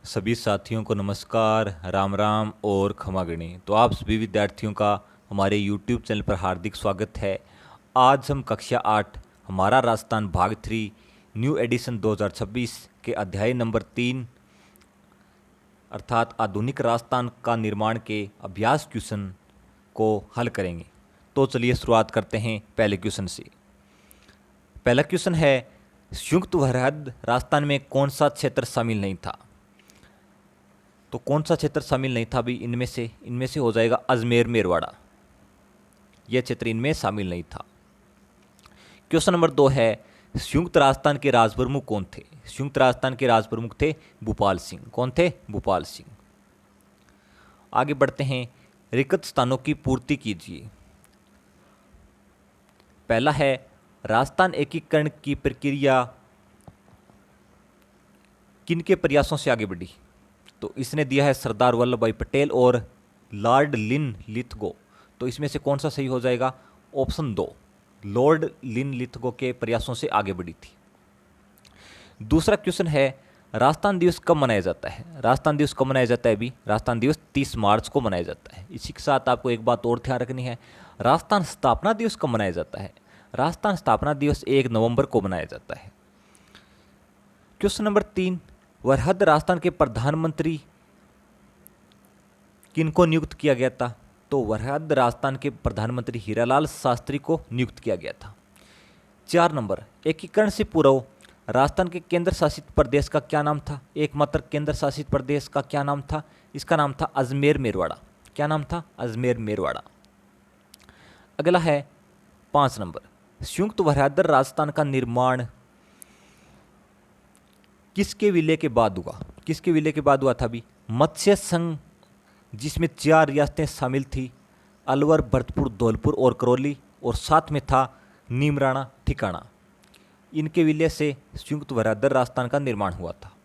सभी साथियों को नमस्कार, राम राम और खमा गणे। तो आप सभी विद्यार्थियों का हमारे YouTube चैनल पर हार्दिक स्वागत है। आज हम कक्षा 8 हमारा राजस्थान भाग 3 न्यू एडिशन 2026 के अध्याय नंबर 3 अर्थात आधुनिक राजस्थान का निर्माण के अभ्यास क्वेश्चन को हल करेंगे। तो चलिए शुरुआत करते हैं पहले क्वेश्चन से। पहला क्वेश्चन है, संयुक्त वरहद राजस्थान में कौन सा क्षेत्र शामिल नहीं था? तो कौन सा क्षेत्र शामिल नहीं था भी? इनमें से हो जाएगा अजमेर मेरवाड़ा, यह क्षेत्र इनमें शामिल नहीं था। क्वेश्चन नंबर 2 है, संयुक्त राजस्थान के राजप्रमुख कौन थे? संयुक्त राजस्थान के राजप्रमुख थे भूपाल सिंह। कौन थे? भूपाल सिंह। आगे बढ़ते हैं, रिक्त स्थानों की पूर्ति कीजिए। पहला है, राजस्थान एकीकरण की प्रक्रिया किनके प्रयासों से आगे बढ़ी? तो इसने दिया है सरदार वल्लभ भाई पटेल और लॉर्ड लिन लिथगो। तो इसमें से कौन सा सही हो जाएगा? ऑप्शन 2, लॉर्ड लिन लिथगो के प्रयासों से आगे बढ़ी थी। दूसरा क्वेश्चन है, राजस्थान दिवस कब मनाया जाता है? राजस्थान दिवस कब मनाया जाता है भी? राजस्थान दिवस 30 मार्च को मनाया जाता है। इसी के साथ आपको एक बात और ध्यान रखनी है, राजस्थान स्थापना दिवस कब मनाया जाता है? राजस्थान स्थापना दिवस 1 नवंबर को मनाया जाता है। क्वेश्चन नंबर 3, वरहद राजस्थान के प्रधानमंत्री किनको नियुक्त किया गया था? तो वरहद राजस्थान के प्रधानमंत्री हीरालाल शास्त्री को नियुक्त किया गया था। 4 नंबर, एकीकरण से पूर्व राजस्थान के केंद्र शासित प्रदेश का क्या नाम था? एकमात्र केंद्र शासित प्रदेश का क्या नाम था? इसका नाम था अजमेर मेरवाड़ा। क्या नाम था? अजमेर मेरवाड़ा। अगला है 5 नंबर, संयुक्त वरहद राजस्थान का निर्माण किसके विलय के बाद हुआ? किसके विलय के बाद हुआ था भी? मत्स्य संघ, जिसमें 4 रियासतें शामिल थी, अलवर, भरतपुर, धौलपुर और करौली, और साथ में था नीमराणा ठिकाना। इनके विलय से संयुक्त वरहद राजस्थान का निर्माण हुआ था।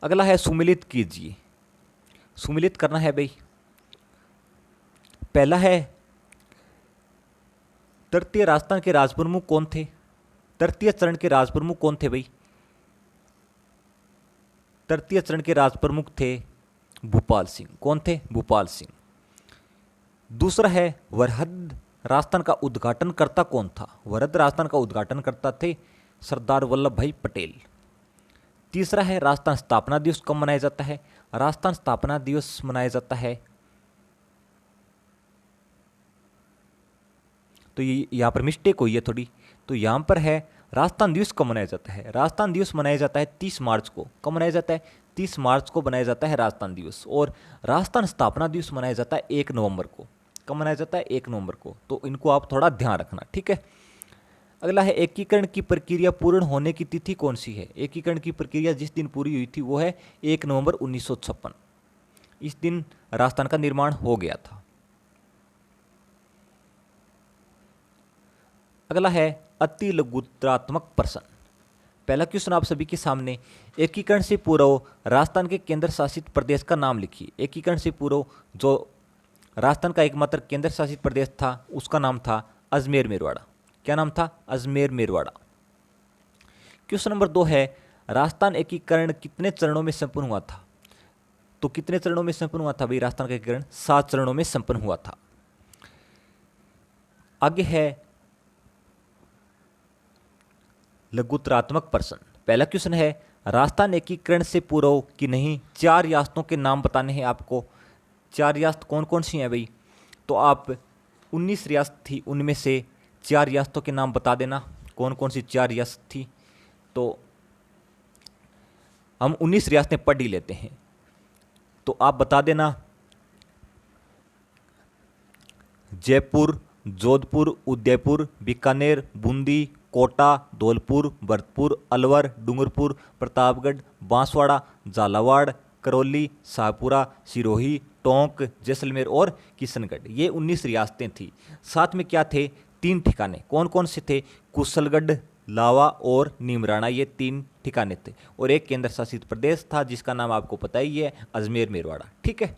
अगला है, सुमिलित कीजिए। सुमिलित करना है भाई। पहला है, तृतीय राजस्थान के राजप्रमुख कौन थे? तृतीय चरण के राजप्रमुख कौन थे भाई? तृतीय चरण के राजप्रमुख थे भूपाल सिंह। कौन थे? भूपाल सिंह। दूसरा है, वरहद राजस्थान का उद्घाटनकर्ता कौन था? वरहद राजस्थान का उद्घाटनकर्ता थे सरदार वल्लभ भाई पटेल। तीसरा है, राजस्थान स्थापना दिवस कब मनाया जाता है? राजस्थान स्थापना दिवस मनाया जाता है, तो ये यहाँ पर मिस्टेक हुई है थोड़ी। तो यहाँ पर है, राजस्थान दिवस कब मनाया जाता है? राजस्थान दिवस मनाया जाता है 30 मार्च को। कब मनाया जाता है? 30 मार्च को मनाया जाता है राजस्थान दिवस। और राजस्थान स्थापना दिवस मनाया जाता है 1 नवंबर को। कब मनाया जाता है? 1 नवंबर को। तो इनको आप थोड़ा ध्यान रखना, ठीक है। अगला है, एकीकरण की प्रक्रिया पूर्ण होने की तिथि कौन सी है? एकीकरण की प्रक्रिया जिस दिन पूरी हुई थी वो है 1 नवंबर 1956। इस दिन राजस्थान का निर्माण हो गया था। अगला है, अति लघुत्रात्मक प्रश्न। पहला क्वेश्चन आप सभी के सामने, एकीकरण से पूर्व राजस्थान के केंद्र शासित प्रदेश का नाम लिखिए। एकीकरण से पूर्व जो राजस्थान का एकमात्र केंद्र शासित प्रदेश था उसका नाम था अजमेर मेरवाड़ा। क्या नाम था? अजमेर मेरवाड़ा। क्वेश्चन नंबर 2 है, राजस्थान एकीकरण कितने चरणों में संपन्न हुआ था? तो कितने चरणों में संपन्न हुआ था भाई? राजस्थान का एकीकरण 7 चरणों में संपन्न हुआ था। आगे है, लघुत्रात्मक प्रश्न। पहला क्वेश्चन है, राजस्थान एकीकरण से पूर्व की नहीं 4 रियासतों के नाम बताने हैं आपको। 4 रियासत कौन कौन सी हैं भाई? तो आप 19 रियासत थी, उनमें से 4 रियासतों के नाम बता देना। कौन कौन सी 4 रियासत थी? तो हम 19 रियासतें पढ़ ही लेते हैं, तो आप बता देना। जयपुर, जोधपुर, उदयपुर, बीकानेर, बूंदी, कोटा, धौलपुर, भरतपुर, अलवर, डूंगरपुर, प्रतापगढ़, बांसवाड़ा, झालावाड़, करौली, शाहपुरा, सिरोही, टोंक, जैसलमेर और किशनगढ़। ये 19 रियासतें थी। साथ में क्या थे? 3 ठिकाने। कौन कौन से थे? कुशलगढ़, लावा और नीमराणा, ये 3 ठिकाने थे। और एक केंद्र शासित प्रदेश था जिसका नाम आपको पता ही है, अजमेर मेरवाड़ा, ठीक है।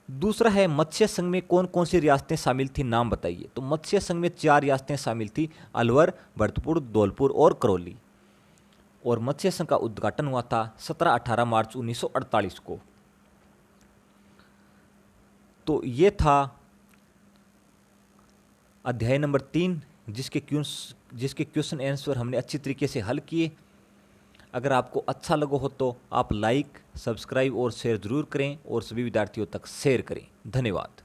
दूसरा है, मत्स्य संघ में कौन कौन सी रियासतें शामिल थी? नाम बताइए। तो मत्स्य संघ में 4 रियासतें शामिल थी, अलवर, भरतपुर, धौलपुर और करौली। और मत्स्य संघ का उद्घाटन हुआ था 17-18 मार्च 1948 को। तो ये था अध्याय नंबर 3, जिसके क्वेश्चन आंसर हमने अच्छी तरीके से हल किए। अगर आपको अच्छा लगा हो तो आप लाइक, सब्सक्राइब और शेयर ज़रूर करें और सभी विद्यार्थियों तक शेयर करें। धन्यवाद।